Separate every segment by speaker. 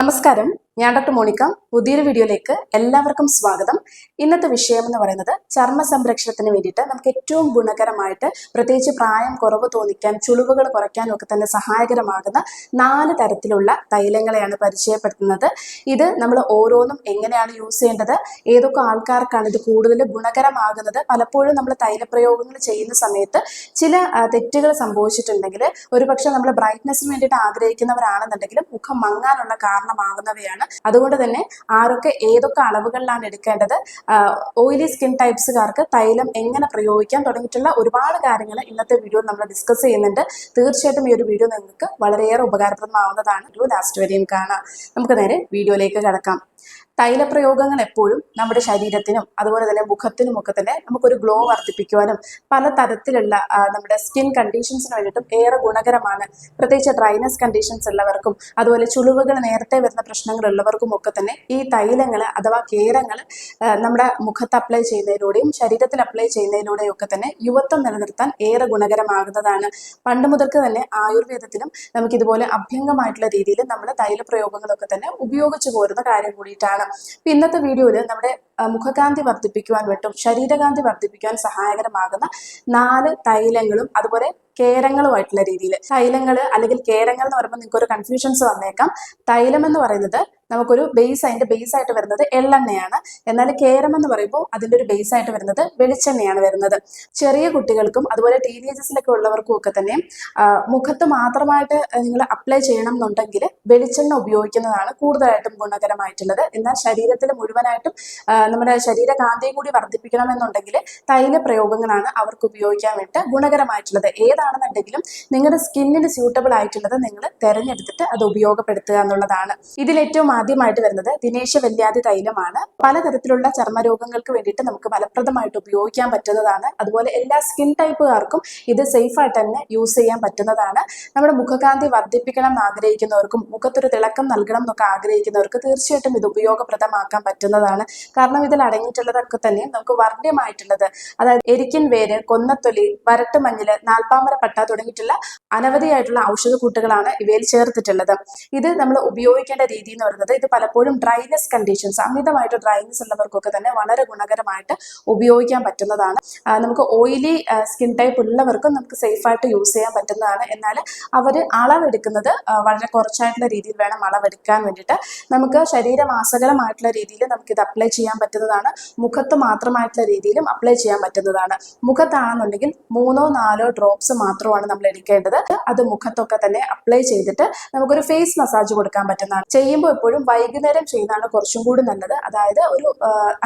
Speaker 1: നമസ്കാരം, ഞാൻ doctor Monica. പുതിയൊരു വീഡിയോയിലേക്ക് എല്ലാവർക്കും സ്വാഗതം. ഇന്നത്തെ വിഷയം എന്ന് പറയുന്നത് ചർമ്മ സംരക്ഷണത്തിന് വേണ്ടിയിട്ട് നമുക്ക് ഏറ്റവും ഗുണകരമായിട്ട്, പ്രത്യേകിച്ച് പ്രായം കുറവ് തോന്നിക്കാൻ, ചുളിവുകൾ കുറയ്ക്കാനും ഒക്കെ തന്നെ സഹായകരമാകുന്ന 4 തരത്തിലുള്ള തൈലങ്ങളെയാണ് പരിചയപ്പെടുത്തുന്നത്. ഇത് നമ്മൾ ഓരോന്നും എങ്ങനെയാണ് യൂസ് ചെയ്യേണ്ടത്, ഏതൊക്കെ ആൾക്കാർക്കാണ് ഇത് കൂടുതൽ ഗുണകരമാകുന്നത്. പലപ്പോഴും നമ്മൾ തൈലപ്രയോഗങ്ങൾ ചെയ്യുന്ന സമയത്ത് ചില തെറ്റുകൾ സംഭവിച്ചിട്ടുണ്ടെങ്കിൽ, ഒരുപക്ഷെ നമ്മൾ ബ്രൈറ്റ്നസ്സിന് വേണ്ടിയിട്ട് ആഗ്രഹിക്കുന്നവരാണെന്നുണ്ടെങ്കിലും മുഖം മങ്ങാനുള്ള കാരണമാകുന്നവയാണ്. അതുകൊണ്ട് തന്നെ ആരൊക്കെ ഏതൊക്കെ അളവുകളിലാണ് എടുക്കേണ്ടത്, ഓയിലി സ്കിൻ ടൈപ്സുകാർക്ക് തൈലം എങ്ങനെ പ്രയോഗിക്കാൻ തുടങ്ങിയിട്ടുള്ള ഒരുപാട് കാര്യങ്ങൾ ഇന്നത്തെ വീഡിയോ നമ്മൾ ഡിസ്കസ് ചെയ്യുന്നുണ്ട്. തീർച്ചയായിട്ടും ഈ ഒരു വീഡിയോ നിങ്ങൾക്ക് വളരെയേറെ ഉപകാരപ്രദമാവുന്നതാണ്. ലാസ്റ്റ് വരെയും കാണാം. നമുക്ക് നേരെ വീഡിയോയിലേക്ക് കടക്കാം. തൈലപ്രയോഗങ്ങൾ എപ്പോഴും നമ്മുടെ ശരീരത്തിനും അതുപോലെ തന്നെ മുഖത്തിനും ഒക്കെ തന്നെ നമുക്കൊരു ഗ്ലോ വർദ്ധിപ്പിക്കുവാനും പല തരത്തിലുള്ള നമ്മുടെ സ്കിൻ കണ്ടീഷൻസിന് വേണ്ടിയിട്ടും ഏറെ ഗുണകരമാണ്. പ്രത്യേകിച്ച് ഡ്രൈനസ് കണ്ടീഷൻസ് ഉള്ളവർക്കും അതുപോലെ ചുളിവുകൾ നേരത്തെ വരുന്ന പ്രശ്നങ്ങളുള്ളവർക്കും ഒക്കെ തന്നെ ഈ തൈലങ്ങൾ അഥവാ കേരങ്ങൾ നമ്മുടെ മുഖത്ത് അപ്ലൈ ചെയ്യുന്നതിലൂടെയും ശരീരത്തിൽ അപ്ലൈ ചെയ്യുന്നതിലൂടെയും ഒക്കെ തന്നെ യുവത്വം നിലനിർത്താൻ ഏറെ ഗുണകരമാകുന്നതാണ്. പണ്ട് മുതൽക്ക് തന്നെ ആയുർവേദത്തിലും നമുക്കിതുപോലെ അഭ്യംഗമായിട്ടുള്ള രീതിയിൽ നമ്മൾ തൈലപ്രയോഗങ്ങളൊക്കെ തന്നെ ഉപയോഗിച്ചു പോരുന്ന കാര്യം കൂടിയിട്ടാണ്. ഇന്നത്തെ വീഡിയോയിൽ നമ്മുടെ മുഖകാന്തി വർദ്ധിപ്പിക്കുവാൻ വേണ്ടും ശരീരകാന്തി വർദ്ധിപ്പിക്കുവാൻ സഹായകരമാകുന്ന 4 തൈലങ്ങളും അതുപോലെ കേരങ്ങളുമായിട്ടുള്ള രീതിയിൽ. തൈലങ്ങൾ അല്ലെങ്കിൽ കേരങ്ങൾ എന്ന് പറയുമ്പോൾ നിങ്ങൾക്ക് ഒരു കൺഫ്യൂഷൻസ് വന്നേക്കാം. തൈലം എന്ന് പറയുന്നത് നമുക്കൊരു അതിന്റെ ബേസ് ആയിട്ട് വരുന്നത് എള്ളെണ്ണയാണ്. എന്നാൽ കേരം എന്ന് പറയുമ്പോൾ അതിന്റെ ഒരു ബേസ് ആയിട്ട് വരുന്നത് വെളിച്ചെണ്ണയാണ് വരുന്നത്. ചെറിയ കുട്ടികൾക്കും അതുപോലെ ടീനേജേഴ്സിലൊക്കെ ഉള്ളവർക്കും ഒക്കെ തന്നെ മുഖത്ത് മാത്രമായിട്ട് നിങ്ങൾ അപ്ലൈ ചെയ്യണം എന്നുണ്ടെങ്കിൽ വെളിച്ചെണ്ണ ഉപയോഗിക്കുന്നതാണ് കൂടുതലായിട്ടും ഗുണകരമായിട്ടുള്ളത്. എന്നാൽ ശരീരത്തിൽ മുഴുവനായിട്ടും നമ്മുടെ ശരീരകാന്തിയും കൂടി വർദ്ധിപ്പിക്കണമെന്നുണ്ടെങ്കിൽ തൈല പ്രയോഗങ്ങളാണ് അവർക്ക് ഉപയോഗിക്കാൻ വേണ്ടി ഗുണകരമായിട്ടുള്ളത്. ഏതാണെന്നുണ്ടെങ്കിലും നിങ്ങളുടെ സ്കിന്നിന് സ്യൂട്ടബിൾ ആയിട്ടുള്ളത് നിങ്ങൾ തിരഞ്ഞെടുത്തിട്ട് അത് ഉപയോഗപ്പെടുത്തുക എന്നുള്ളതാണ്. ഇതിൽ ഏറ്റവും ആദ്യമായിട്ട് വരുന്നത് ദിനേശവല്യാതി തൈലമാണ്. പലതരത്തിലുള്ള ചർമ്മരോഗങ്ങൾക്ക് വേണ്ടിയിട്ട് നമുക്ക് ഫലപ്രദമായിട്ട് ഉപയോഗിക്കാൻ പറ്റുന്നതാണ്. അതുപോലെ എല്ലാ സ്കിൻ ടൈപ്പുകാർക്കും ഇത് സേഫ് ആയിട്ട് തന്നെ യൂസ് ചെയ്യാൻ പറ്റുന്നതാണ്. നമ്മുടെ മുഖകാന്തി വർദ്ധിപ്പിക്കണം എന്ന് ആഗ്രഹിക്കുന്നവർക്കും മുഖത്തൊരു തിളക്കം നൽകണം എന്നൊക്കെ ആഗ്രഹിക്കുന്നവർക്ക് തീർച്ചയായിട്ടും ഇത് ഉപയോഗപ്രദമാക്കാൻ പറ്റുന്നതാണ്. കാരണം ഇതിൽ അടങ്ങിയിട്ടുള്ളതൊക്കെ തന്നെ നമുക്ക് വർണ്യമായിട്ടുള്ളത്, അതായത് എരിക്കിൻ വേര്, കൊന്നത്തൊലി, വരട്ട് മഞ്ഞൾ, നാൽപ്പാമര പട്ട തുടങ്ങിയിട്ടുള്ള അനവധിയായിട്ടുള്ള ഔഷധക്കൂട്ടുകളാണ് ഇവയിൽ ചേർത്തിട്ടുള്ളത്. ഇത് നമ്മൾ ഉപയോഗിക്കേണ്ട രീതി എന്ന് പറയുന്നത്, ഇത് പലപ്പോഴും ഡ്രൈനസ് കണ്ടീഷൻസ്, അമിതമായിട്ട് ഡ്രൈനസ് ഉള്ളവർക്കൊക്കെ തന്നെ വളരെ ഗുണകരമായിട്ട് ഉപയോഗിക്കാൻ പറ്റുന്നതാണ്. നമുക്ക് ഓയിലി സ്കിൻ ടൈപ്പ് ഉള്ളവർക്കും നമുക്ക് സേഫ് ആയിട്ട് യൂസ് ചെയ്യാൻ പറ്റുന്നതാണ്. എന്നാൽ അവർ അളവെടുക്കുന്നത് വളരെ കുറച്ചായിട്ടുള്ള രീതിയിൽ വേണം അളവെടുക്കാൻ വേണ്ടിയിട്ട്. നമുക്ക് ശരീരമാസകലമായിട്ടുള്ള രീതിയിൽ നമുക്ക് ഇത് അപ്ലൈ ചെയ്യാൻ പറ്റുന്നതാണ്. മുഖത്ത് മാത്രമായിട്ടുള്ള രീതിയിലും അപ്ലൈ ചെയ്യാൻ പറ്റുന്നതാണ്. മുഖത്താണെന്നുണ്ടെങ്കിൽ 3-4 ഡ്രോപ്സ് മാത്രമാണ് നമ്മൾ എടുക്കേണ്ടത്. അത് മുഖത്തൊക്കെ തന്നെ അപ്ലൈ ചെയ്തിട്ട് നമുക്കൊരു ഫേസ് മസാജ് കൊടുക്കാൻ പറ്റുന്നതാണ്. ചെയ്യുമ്പോൾ എപ്പോഴും വൈകുന്നേരം ചെയ്യുന്നതാണ് കുറച്ചും കൂടി നല്ലത്. അതായത് ഒരു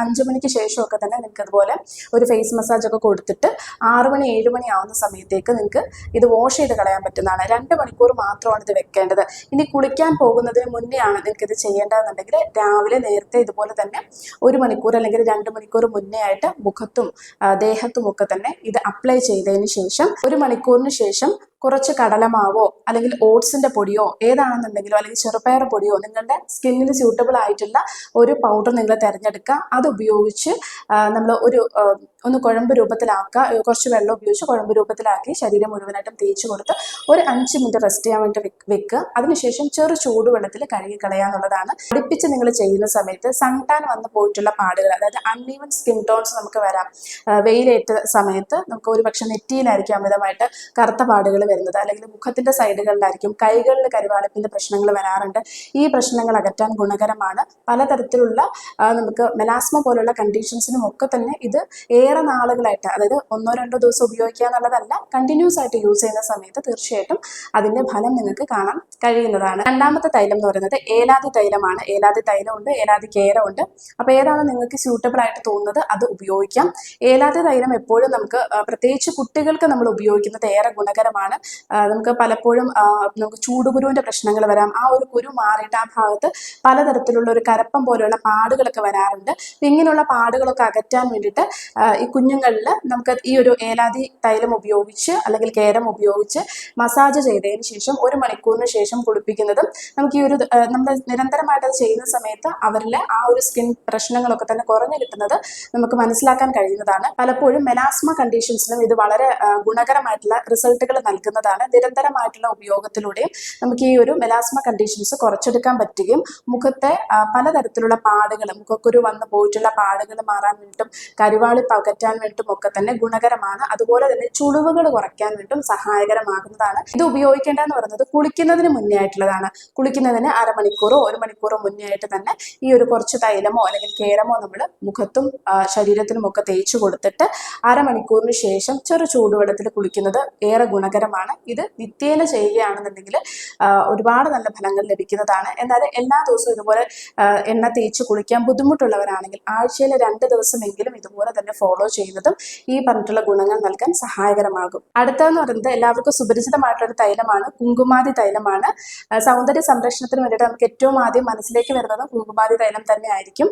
Speaker 1: 5 മണിക്ക് ശേഷമൊക്കെ തന്നെ നിങ്ങൾക്ക് അതുപോലെ ഒരു ഫേസ് മസാജ് ഒക്കെ കൊടുത്തിട്ട് 6 മണി 7 മണി ആവുന്ന സമയത്തേക്ക് നിങ്ങൾക്ക് ഇത് വാഷ് ചെയ്ത് കളയാൻ പറ്റുന്നതാണ്. 2 മണിക്കൂർ മാത്രമാണ് ഇത് വെക്കേണ്ടത്. ഇനി കുളിക്കാൻ പോകുന്നതിന് മുന്നേ ആണ് നിങ്ങൾക്ക് ഇത് ചെയ്യേണ്ടതെന്നുണ്ടെങ്കിൽ രാവിലെ നേരത്തെ ഇതുപോലെ തന്നെ 1 മണിക്കൂർ അല്ലെങ്കിൽ 2 മണിക്കൂർ മുന്നേ ആയിട്ട് മുഖത്തും ദേഹത്തും ഒക്കെ തന്നെ ഇത് അപ്ലൈ ചെയ്തതിന് ശേഷം 1 മണിക്കൂറിന് ശേഷം കുറച്ച് കടലമാവോ അല്ലെങ്കിൽ ഓട്സിന്റെ പൊടിയോ ഏതാണെന്നുണ്ടെങ്കിലോ അല്ലെങ്കിൽ ചെറുപയർ പൊടിയോ നിങ്ങളുടെ സ്കിന്നിന് സ്യൂട്ടബിൾ ആയിട്ടുള്ള ഒരു പൗഡർ നിങ്ങൾ തിരഞ്ഞെടുക്കുക. അത് ഉപയോഗിച്ച് നമ്മൾ ഒന്ന് കുഴമ്പ് രൂപത്തിലാക്കുക. കുറച്ച് വെള്ളം ഉപയോഗിച്ച് കുഴമ്പ് രൂപത്തിലാക്കി ശരീരം മുഴുവനായിട്ടും തേച്ച് കൊടുത്ത് ഒരു 5 മിനിറ്റ് റെസ്റ്റ് ചെയ്യാൻ വേണ്ടി വെക്കുക. അതിനുശേഷം ചെറു ചൂടുവെള്ളത്തിൽ കഴുകി കളയാന്നുള്ളതാണ്. അടുപ്പിച്ച് നിങ്ങൾ ചെയ്യുന്ന സമയത്ത് സൺടാൻ വന്നു പോയിട്ടുള്ള പാടുകൾ, അതായത് അൺഈവൻ സ്കിൻ ടോൺസ് നമുക്ക് വരാം. വെയിലേറ്റ സമയത്ത് നമുക്ക് ഒരു പക്ഷെ നെറ്റിയിലായിരിക്കും അമിതമായിട്ട് കറുത്ത പാടുകൾ വരുന്നത്, അല്ലെങ്കിൽ മുഖത്തിന്റെ സൈഡുകളിലായിരിക്കും, കൈകളിൽ കരുവാളിപ്പിന്റെ പ്രശ്നങ്ങൾ വരാറുണ്ട്. ഈ പ്രശ്നങ്ങൾ അകറ്റാൻ ഗുണകരമാണ്. പലതരത്തിലുള്ള നമുക്ക് മെലാസ്മ പോലുള്ള കണ്ടീഷൻസിനും ഒക്കെ തന്നെ ഇത് ഏറെ നാളുകളായിട്ട്, അതായത് 1-2 ദിവസം ഉപയോഗിക്കുക എന്നുള്ളതല്ല, കണ്ടിന്യൂസ് ആയിട്ട് യൂസ് ചെയ്യുന്ന സമയത്ത് തീർച്ചയായിട്ടും അതിന്റെ ഫലം നിങ്ങൾക്ക് കാണാൻ കഴിയുന്നതാണ്. രണ്ടാമത്തെ തൈലം എന്ന് പറയുന്നത് ഏലാതി തൈലമാണ്. ഏലാതി തൈലമുണ്ട്, ഏലാതി കേരമുണ്ട്. അപ്പൊ ഏതാണ് നിങ്ങൾക്ക് സ്യൂട്ടബിൾ ആയിട്ട് തോന്നുന്നത് അത് ഉപയോഗിക്കാം. ഏലാതി തൈലം എപ്പോഴും നമുക്ക്, പ്രത്യേകിച്ച് കുട്ടികൾക്ക് നമ്മൾ ഉപയോഗിക്കുന്നത് ഏറെ ഗുണകരമാണ്. നമുക്ക് പലപ്പോഴും നമുക്ക് ചൂടുകുരുവിന്റെ പ്രശ്നങ്ങൾ വരാം. ആ ഒരു കുരു മാറിയിട്ട് ആ ഭാഗത്ത് പലതരത്തിലുള്ള ഒരു കരപ്പം പോലെയുള്ള പാടുകളൊക്കെ വരാറുണ്ട്. ഇങ്ങനെയുള്ള പാടുകളൊക്കെ അകറ്റാൻ വേണ്ടിയിട്ട് ഈ കുഞ്ഞുങ്ങളിൽ നമുക്ക് ഈ ഒരു ഏലാതി തൈലം ഉപയോഗിച്ച് അല്ലെങ്കിൽ കേരം ഉപയോഗിച്ച് മസാജ് ചെയ്തതിന് ശേഷം 1 മണിക്കൂറിന് ശേഷം കുളിപ്പിക്കുന്നതും നമുക്ക് ഈ ഒരു നമ്മൾ നിരന്തരമായിട്ട് അത് ചെയ്യുന്ന സമയത്ത് അവരിലെ ആ ഒരു സ്കിൻ പ്രശ്നങ്ങളൊക്കെ തന്നെ കുറഞ്ഞു കിട്ടുന്നത് നമുക്ക് മനസ്സിലാക്കാൻ കഴിയുന്നതാണ്. പലപ്പോഴും മെലാസ്മ കണ്ടീഷൻസിലും ഇത് വളരെ ഗുണകരമായിട്ടുള്ള റിസൾട്ടുകൾ നൽകും. നൽകുന്നതാണ്. നിരന്തരമായിട്ടുള്ള ഉപയോഗത്തിലൂടെയും നമുക്ക് ഈ ഒരു മെലാസ്മ കണ്ടീഷൻസ് കുറച്ചെടുക്കാൻ പറ്റുകയും മുഖത്തെ പലതരത്തിലുള്ള പാടുകൾ, മുഖക്കുരു വന്നു പോയിട്ടുള്ള പാടുകൾ മാറാൻ വേണ്ടിയിട്ടും കരുവാളി പകറ്റാൻ വേണ്ടിയിട്ടും ഒക്കെ തന്നെ ഗുണകരമാണ്. അതുപോലെ തന്നെ ചുളിവുകൾ കുറയ്ക്കാൻ വേണ്ടിയിട്ടും സഹായകരമാകുന്നതാണ്. ഇത് ഉപയോഗിക്കേണ്ടതെന്ന് പറയുന്നത് കുളിക്കുന്നതിന് മുന്നേ ആയിട്ടുള്ളതാണ്. കുളിക്കുന്നതിന് അരമണിക്കൂറോ 1 മണിക്കൂറോ മുന്നേ ആയിട്ട് തന്നെ ഈ ഒരു കുറച്ച് തൈലമോ അല്ലെങ്കിൽ കേരമോ നമ്മൾ മുഖത്തും ശരീരത്തിനും ഒക്കെ തേച്ചു കൊടുത്തിട്ട് അരമണിക്കൂറിന് ശേഷം ചെറു ചൂടുവെള്ളത്തിൽ കുളിക്കുന്നത് ഏറെ ഗുണകരമാണ്. ഇത് നിത്യേന ചെയ്യുകയാണെന്നുണ്ടെങ്കിൽ ഒരുപാട് നല്ല ഫലങ്ങൾ ലഭിക്കുന്നതാണ്. എന്നാൽ എല്ലാ ദിവസവും ഇതുപോലെ എണ്ണ തേച്ച് കുളിക്കാൻ ബുദ്ധിമുട്ടുള്ളവരാണെങ്കിൽ ആഴ്ചയിൽ 2 ദിവസമെങ്കിലും ഇതുപോലെ തന്നെ ഫോളോ ചെയ്യുന്നതും ഈ പറഞ്ഞിട്ടുള്ള ഗുണങ്ങൾ നൽകാൻ സഹായകരമാകും. അടുത്തതെന്ന് പറയുന്നത് എല്ലാവർക്കും സുപരിചിതമായിട്ടുള്ള ഒരു തൈലമാണ്, കുങ്കുമാതി തൈലമാണ്. സൗന്ദര്യ സംരക്ഷണത്തിന് വേണ്ടിയിട്ട് നമുക്ക് ഏറ്റവും ആദ്യം മനസ്സിലേക്ക് വരുന്നത് കുങ്കുമാതി തൈലം തന്നെ ആയിരിക്കും.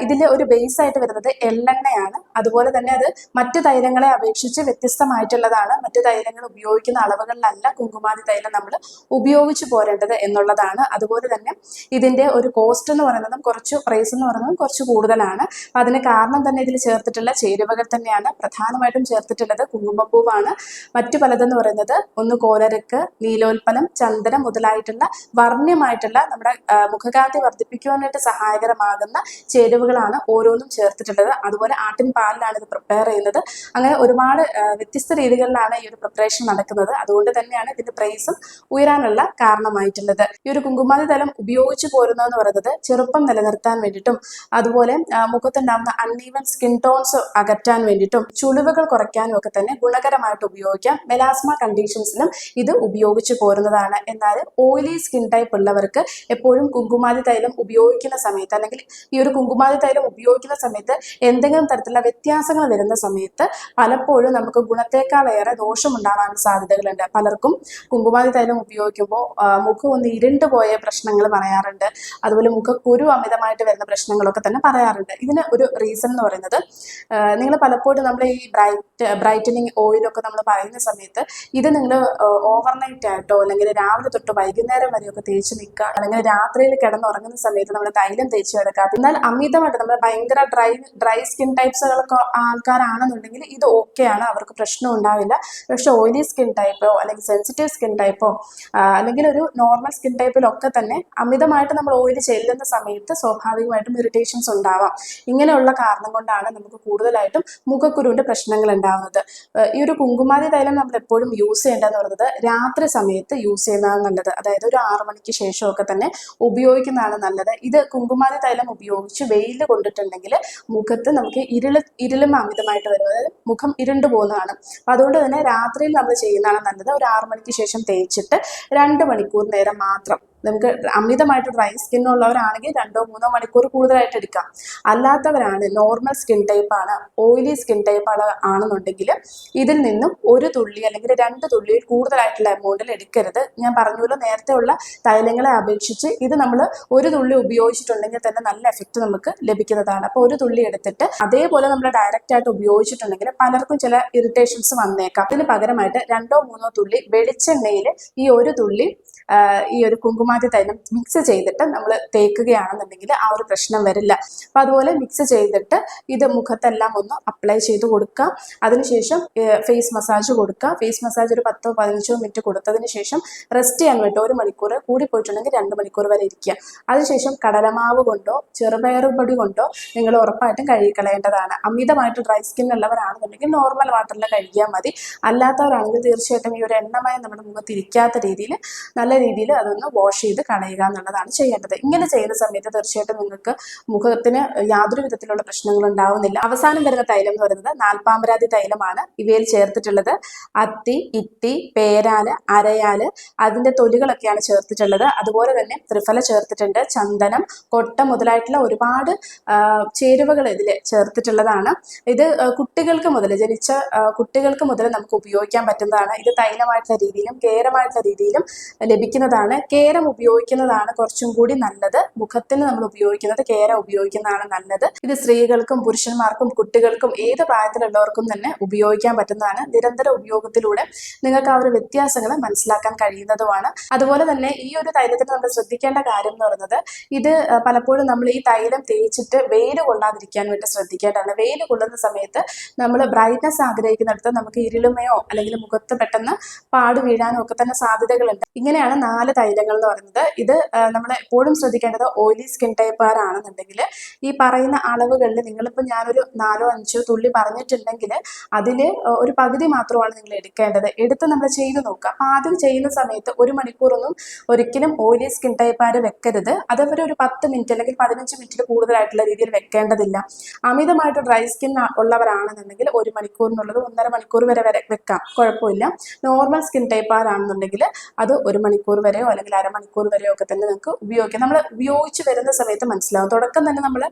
Speaker 1: ഇതിൽ ഒരു ബേസ് ആയിട്ട് വരുന്നത് എള്ളെണ്ണയാണ്. അതുപോലെ തന്നെ അത് മറ്റു തൈലങ്ങളെ അപേക്ഷിച്ച് വ്യത്യസ്തമായിട്ടുള്ളതാണ്. മറ്റു തൈലങ്ങൾ ഉപയോഗിക്കുന്ന അളവുകളിലല്ല കുങ്കുമാതി തൈലം നമ്മൾ ഉപയോഗിച്ചു പോരേണ്ടത് എന്നുള്ളതാണ്. അതുപോലെ തന്നെ ഇതിന്റെ ഒരു കോസ്റ്റ് എന്ന് പറയുന്നതും പ്രൈസ് എന്ന് പറയുന്നതും കുറച്ച് കൂടുതലാണ്. അപ്പം അതിന് കാരണം തന്നെ ഇതിൽ ചേർത്തിട്ടുള്ള ചേരുവകൾ തന്നെയാണ്. പ്രധാനമായിട്ടും ചേർത്തിട്ടുള്ളത് കുങ്കുമപ്പൂവാണ്. മറ്റു പലതെന്ന് പറയുന്നത് ഒന്ന് കോലരക്ക്, നീലോൽപ്പലം, ചന്ദനം മുതലായിട്ടുള്ള വർണ്യമായിട്ടുള്ള നമ്മുടെ മുഖകാന്തി വർദ്ധിപ്പിക്കുവാനായിട്ട് സഹായകരമാകുന്ന ചേരുവകളാണ് ഓരോന്നും ചേർത്തിട്ടുള്ളത്. അതുപോലെ ആട്ടിൻ പാലിലാണ് ഇത് പ്രിപ്പയർ ചെയ്യുന്നത്. അങ്ങനെ ഒരുപാട് വ്യത്യസ്ത രീതികളിലാണ് ഈ ഒരു പ്രിപ്പറേഷൻ നടക്കുന്നത്. അതുകൊണ്ട് തന്നെയാണ് ഇതിന്റെ പ്രൈസും ഉയരാനുള്ള കാരണമായിട്ടുള്ളത്. ഈ ഒരു കുങ്കുമാതി തൈലം ഉപയോഗിച്ചു പോരുന്നതെന്ന് പറയുന്നത് ചെറുപ്പം നിലനിർത്താൻ വേണ്ടിയിട്ടും അതുപോലെ മുഖത്തുണ്ടാകുന്ന അൺഈവൻ സ്കിൻ ടോൺസ് അകറ്റാൻ വേണ്ടിയിട്ടും ചുളിവുകൾ കുറയ്ക്കാനും ഒക്കെ തന്നെ ഗുണകരമായിട്ട് ഉപയോഗിക്കാം. മെലാസ്മ കണ്ടീഷൻസിലും ഇത് ഉപയോഗിച്ചു പോരുന്നതാണ്. എന്നാൽ ഓയിലി സ്കിൻ ടൈപ്പ് ഉള്ളവർക്ക് എപ്പോഴും കുങ്കുമാതി തൈലം ഉപയോഗിക്കുന്ന സമയത്ത് അല്ലെങ്കിൽ ഈ ഒരു കുങ്കുമാതി തൈലം ഉപയോഗിക്കുന്ന സമയത്ത് എന്തെങ്കിലും തരത്തിലുള്ള വ്യത്യാസങ്ങൾ വരുന്ന സമയത്ത് പലപ്പോഴും നമുക്ക് ഗുണത്തേക്കാളേറെ ദോഷമുണ്ടാവാൻ സാധ്യതകളുണ്ട്. പലർക്കും കുങ്കുമാതി തൈലം ഉപയോഗിക്കുമ്പോൾ മുഖം ഒന്ന് ഇരുണ്ടു പോയ പ്രശ്നങ്ങൾ പറയാറുണ്ട്. അതുപോലെ മുഖക്കുരു അമിതമായിട്ട് വരുന്ന പ്രശ്നങ്ങളൊക്കെ തന്നെ പറയാറുണ്ട്. ഇതിന് ഒരു റീസൺ എന്ന് പറയുന്നത് നിങ്ങൾ പലപ്പോഴും നമ്മൾ ഈ ബ്രൈറ്റനിങ് ഓയിലൊക്കെ നമ്മൾ പറയുന്ന സമയത്ത് ഇത് നിങ്ങൾ ഓവർനൈറ്റ് ആയിട്ടോ അല്ലെങ്കിൽ രാവിലെ തൊട്ട് വൈകുന്നേരം വരെയൊക്കെ തേച്ച് നിൽക്കുക, അല്ലെങ്കിൽ രാത്രിയിൽ കിടന്നുറങ്ങുന്ന സമയത്ത് നമ്മൾ തൈലം തേച്ച് കിടക്കുക. എന്നാൽ അമിതമായിട്ട് നമ്മൾ ഭയങ്കര ഡ്രൈ സ്കിൻ ടൈപ്സുകളൊക്കെ ആൾക്കാരാണെന്നുണ്ടെങ്കിൽ ഇത് ഓക്കെയാണ്, അവർക്ക് പ്രശ്നം ഉണ്ടാവില്ല. പക്ഷെ ഓയിലി സ്കിൻ ടൈപ്പോ അല്ലെങ്കിൽ സെൻസിറ്റീവ് സ്കിൻ ടൈപ്പോ അല്ലെങ്കിൽ ഒരു നോർമൽ സ്കിൻ ടൈപ്പിലൊക്കെ തന്നെ അമിതമായിട്ട് നമ്മൾ ഓയിൽ ചെല്ലുന്ന സമയത്ത് സ്വാഭാവികമായിട്ടും ഇറിറ്റേഷൻസ് ഉണ്ടാവാം. ഇങ്ങനെയുള്ള കാരണം കൊണ്ടാണ് നമുക്ക് കൂടുതലായിട്ടും മുഖക്കുരുവിന്റെ പ്രശ്നങ്ങൾ ഉണ്ടാവുന്നത്. ഈ ഒരു കുങ്കുമാതി തൈലം നമ്മൾ എപ്പോഴും യൂസ് ചെയ്യേണ്ടതെന്ന് പറയുന്നത് രാത്രി സമയത്ത് യൂസ് ചെയ്യുന്നതാണ് നല്ലത്. അതായത് ഒരു 6 മണിക്ക് ശേഷമൊക്കെ തന്നെ ഉപയോഗിക്കുന്നതാണ് നല്ലത്. ഇത് കുങ്കുമാതി തൈലം ഉപയോഗിച്ച് വെയിൽ കൊണ്ടിട്ടുണ്ടെങ്കിൽ മുഖത്ത് നമുക്ക് ഇരുളും അമിതമായിട്ട് വരും, അതായത് മുഖം ഇരുണ്ടു പോകുന്നതാണ്. അപ്പം അതുകൊണ്ട് തന്നെ രാത്രിയിൽ നമ്മൾ ചെയ്യുന്നതാണ് നല്ലത്. ഒരു 6 മണിക്ക് ശേഷം തേച്ചിട്ട് 2 മണിക്കൂർ നേരം മാത്രം. നമുക്ക് അമിതമായിട്ട് ഡ്രൈ സ്കിൻ ഉള്ളവരാണെങ്കിൽ 2-3 മണിക്കൂർ കൂടുതലായിട്ട് എടുക്കാം. അല്ലാത്തവരാണ് നോർമൽ സ്കിൻ ടൈപ്പ് ആണ്, ഓയിലി സ്കിൻ ടൈപ്പ് ആണെന്നുണ്ടെങ്കിൽ ഇതിൽ നിന്നും 1 തുള്ളി അല്ലെങ്കിൽ 2 തുള്ളി കൂടുതലായിട്ടുള്ള എമൗണ്ടിൽ എടുക്കരുത്. ഞാൻ പറഞ്ഞല്ലോ, നേരത്തെ ഉള്ള തൈലങ്ങളെ അപേക്ഷിച്ച് ഇത് നമ്മൾ 1 തുള്ളി ഉപയോഗിച്ചിട്ടുണ്ടെങ്കിൽ തന്നെ നല്ല എഫക്റ്റ് നമുക്ക് ലഭിക്കുന്നതാണ്. അപ്പോൾ 1 തുള്ളി എടുത്തിട്ട് അതേപോലെ നമ്മൾ ഡയറക്റ്റ് ആയിട്ട് ഉപയോഗിച്ചിട്ടുണ്ടെങ്കിൽ പലർക്കും ചില ഇറിറ്റേഷൻസ് വന്നേക്കാം. അതിന് പകരമായിട്ട് 2-3 തുള്ളി വെളിച്ചെണ്ണയിൽ ഈ 1 തുള്ളി ഈ ഒരു കുങ്കുമാതി തൈലം മിക്സ് ചെയ്തിട്ട് നമ്മൾ തേക്കുകയാണെന്നുണ്ടെങ്കിൽ ആ ഒരു പ്രശ്നം വരില്ല. അപ്പം അതുപോലെ മിക്സ് ചെയ്തിട്ട് ഇത് മുഖത്തെല്ലാം ഒന്ന് അപ്ലൈ ചെയ്ത് കൊടുക്കുക. അതിനുശേഷം ഫേസ് മസാജ് കൊടുക്കുക. ഫേസ് മസാജ് ഒരു 10-15 മിനിറ്റ് കൊടുത്തതിന് ശേഷം റെസ്റ്റ് ചെയ്യാൻ വേണ്ടി 1 മണിക്കൂർ, കൂടി പോയിട്ടുണ്ടെങ്കിൽ 2 മണിക്കൂർ വരെ ഇരിക്കുക. അതിനുശേഷം കടലമാവ് കൊണ്ടോ ചെറുപയർ പൊടി കൊണ്ടോ നിങ്ങൾ ഉറപ്പായിട്ടും കഴുകിക്കളയേണ്ടതാണ്. അമിതമായിട്ട് ഡ്രൈ സ്കിൻ ഉള്ളവരാണെന്നുണ്ടെങ്കിൽ നോർമൽ വാട്ടറിൽ കഴുകിയാൽ മതി. അല്ലാത്തവരാണെങ്കിൽ തീർച്ചയായിട്ടും ഈ ഒരു എണ്ണമയം നമ്മുടെ മുഖത്ത് ഇരിക്കാത്ത രീതിയിൽ നല്ല രീതിയിൽ അതൊന്ന് വാഷ് ചെയ്ത് കളയുക എന്നുള്ളതാണ് ചെയ്യേണ്ടത്. ഇങ്ങനെ ചെയ്യുന്ന സമയത്ത് തീർച്ചയായിട്ടും നിങ്ങൾക്ക് മുഖത്തിന് യാതൊരു വിധത്തിലുള്ള പ്രശ്നങ്ങൾ ഉണ്ടാവുന്നില്ല. അവസാനം വരുന്ന തൈലം എന്ന് പറയുന്നത് നാൽപ്പാമരാതി തൈലമാണ്. ഇവയിൽ ചേർത്തിട്ടുള്ളത് അത്തി, ഇത്തി, പേരാല്, അരയാല്, അതിന്റെ തൊലികളൊക്കെയാണ് ചേർത്തിട്ടുള്ളത്. അതുപോലെ തന്നെ ത്രിഫല ചേർത്തിട്ടുണ്ട്, ചന്ദനം, കൊട്ട മുതലായിട്ടുള്ള ഒരുപാട് ചേരുവകൾ ഇതിൽ ചേർത്തിട്ടുള്ളതാണ്. ഇത് കുട്ടികൾക്ക് മുതൽ ജനിച്ച കുട്ടികൾക്ക് മുതൽ നമുക്ക് ഉപയോഗിക്കാൻ പറ്റുന്നതാണ്. ഇത് തൈലമായിട്ടുള്ള രീതിയിലും കേരമായിട്ടുള്ള രീതിയിലും ലഭിക്കുന്നതാണ്. കേരം ഉപയോഗിക്കുന്നതാണ് കുറച്ചും കൂടി നല്ലത്. മുഖത്തിന് നമ്മൾ ഉപയോഗിക്കുന്നത് കേര ഉപയോഗിക്കുന്നതാണ് നല്ലത്. ഇത് സ്ത്രീകൾക്കും പുരുഷന്മാർക്കും കുട്ടികൾക്കും ഏത് പ്രായത്തിലുള്ളവർക്കും തന്നെ ഉപയോഗിക്കാൻ പറ്റുന്നതാണ്. നിരന്തര ഉപയോഗത്തിലൂടെ നിങ്ങൾക്ക് ആ ഒരു വ്യത്യാസങ്ങൾ മനസ്സിലാക്കാൻ കഴിയുന്നതുമാണ്. അതുപോലെ തന്നെ ഈ ഒരു തൈലത്തിന് നമ്മൾ ശ്രദ്ധിക്കേണ്ട കാര്യം എന്ന് പറയുന്നത്, ഇത് പലപ്പോഴും നമ്മൾ ഈ തൈലം തേച്ചിട്ട് വെയിൽ കൊള്ളാതിരിക്കാൻ വേണ്ടി ശ്രദ്ധിക്കേണ്ടതാണ്. വെയിൽ കൊള്ളുന്ന സമയത്ത് നമ്മൾ ബ്രൈറ്റ്നസ് ആഗ്രഹിക്കുന്നിടത്ത് നമുക്ക് ഇരുളുമയോ അല്ലെങ്കിൽ മുഖത്ത് പെട്ടെന്ന് പാട് വീഴാനോ ഒക്കെ തന്നെ സാധ്യതകളുണ്ട്. ഇങ്ങനെയാണ് 4 തൈലങ്ങൾ എന്ന് പറയുന്നത്. ഇത് നമ്മൾ എപ്പോഴും ശ്രദ്ധിക്കേണ്ടത് ഓയിലി സ്കിൻ ടൈപ്പുകാരാണെന്നുണ്ടെങ്കിൽ ഈ പറയുന്ന അളവുകളിൽ നിങ്ങളിപ്പോൾ ഞാനൊരു 4-5 തുള്ളി പറഞ്ഞിട്ടുണ്ടെങ്കിൽ അതിൽ ഒരു പകുതി മാത്രമാണ് നിങ്ങൾ എടുക്കേണ്ടത്. എടുത്ത് നമ്മൾ ചെയ്ത് നോക്കുക. അപ്പോൾ ആദ്യം ചെയ്യുന്ന സമയത്ത് 1 മണിക്കൂറൊന്നും ഒരിക്കലും ഓയിലി സ്കിൻ ടൈപ്പുകാർ വെക്കരുത്. അതവരെ ഒരു 10 മിനിറ്റ് അല്ലെങ്കിൽ 15 മിനിറ്റിൽ കൂടുതലായിട്ടുള്ള രീതിയിൽ വെക്കേണ്ടതില്ല. അമിതമായിട്ട് ഡ്രൈ സ്കിൻ ഉള്ളവരാണെന്നുണ്ടെങ്കിൽ 1 മണിക്കൂറിനുള്ളത് 1.5 മണിക്കൂർ വരെ വെക്കാം, കുഴപ്പമില്ല. നോർമൽ സ്കിൻ ടൈപ്പുകാരാണെന്നുണ്ടെങ്കിൽ അത് 1 മണിക്കൂർ വരെയോ അല്ലെങ്കിൽ അരമണിക്കൂർ വരെയോ ഒക്കെ തന്നെ നിങ്ങൾക്ക് ഉപയോഗിക്കാം. നമ്മൾ ഉപയോഗിച്ച് വരുന്ന സമയത്ത് മനസ്സിലാവും. തുടക്കം തന്നെ നമ്മൾ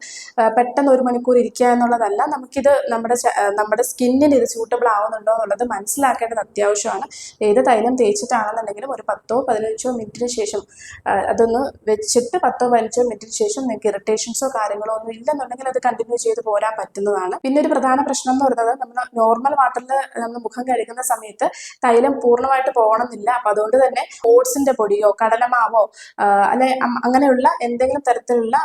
Speaker 1: പെട്ടെന്ന് 1 മണിക്കൂർ ഇരിക്കുക എന്നുള്ളതല്ല. നമുക്കിത് നമ്മുടെ സ്കിന്നിന് ഇത് സ്യൂട്ടബിൾ ആവുന്നുണ്ടോ എന്നുള്ളത് മനസ്സിലാക്കേണ്ടത് അത്യാവശ്യമാണ്. ഏത് തൈലം തേച്ചിട്ടാണെന്നുണ്ടെങ്കിലും ഒരു 10-15 മിനിറ്റിന് ശേഷം അതൊന്ന് വെച്ചിട്ട് 10-15 മിനിറ്റിന് ശേഷം നിങ്ങൾക്ക് ഇറിറ്റേഷൻസോ കാര്യങ്ങളോ ഒന്നും ഇല്ലെന്നുണ്ടെങ്കിൽ അത് കണ്ടിന്യൂ ചെയ്ത് പോരാൻ പറ്റുന്നതാണ്. പിന്നെ ഒരു പ്രധാന പ്രശ്നം എന്ന് പറയുന്നത്, നമ്മൾ നോർമൽ വാട്ടറിൽ നമ്മൾ മുഖം കഴുകുന്ന സമയത്ത് തൈലം പൂർണ്ണമായിട്ട് പോകണമെന്നില്ല. അപ്പം അതുകൊണ്ട് തന്നെ ഓട്സിന്റെ പൊടിയോ കടലമാവോ അല്ലെ അങ്ങനെയുള്ള എന്തെങ്കിലും തരത്തിലുള്ള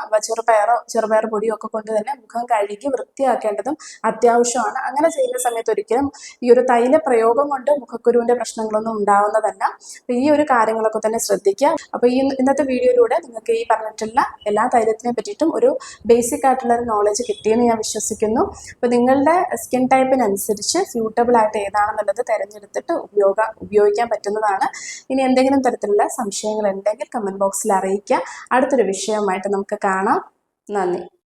Speaker 1: ചെറുപയർ പൊടിയോ ഒക്കെ കൊണ്ട് തന്നെ മുഖം കഴുകി വൃത്തിയാക്കേണ്ടതും അത്യാവശ്യമാണ്. അങ്ങനെ ചെയ്യുന്ന സമയത്ത് ഒരിക്കലും ഈ ഒരു തൈല പ്രയോഗം കൊണ്ട് മുഖക്കുരുവിന്റെ പ്രശ്നങ്ങളൊന്നും ഉണ്ടാവുന്നതല്ല. ഈ ഒരു കാര്യങ്ങളൊക്കെ തന്നെ ശ്രദ്ധിക്കുക. അപ്പോൾ ഇന്നത്തെ വീഡിയോയിലൂടെ നിങ്ങൾക്ക് ഈ പറഞ്ഞിട്ടുള്ള എല്ലാ തൈലത്തിനെ പറ്റിയിട്ടും ഒരു ബേസിക് ആയിട്ടുള്ള ഒരു നോളജ് കിട്ടിയെന്ന് ഞാൻ വിശ്വസിക്കുന്നു. അപ്പോൾ നിങ്ങളുടെ സ്കിൻ ടൈപ്പിനനുസരിച്ച് സ്യൂട്ടബിൾ ആയിട്ട് ഏതാണെന്നുള്ളത് തിരഞ്ഞെടുത്തിട്ട് ഉപയോഗിക്കാൻ പറ്റുന്നതാണ്. ഇനി എന്തെങ്കിലും തരത്തിലുള്ള സംശയങ്ങൾ ഉണ്ടെങ്കിൽ കമന്റ് ബോക്സിൽ അറിയിക്കുക. അടുത്തൊരു വിഷയവുമായിട്ട് നമുക്ക് കാണാം. നന്ദി.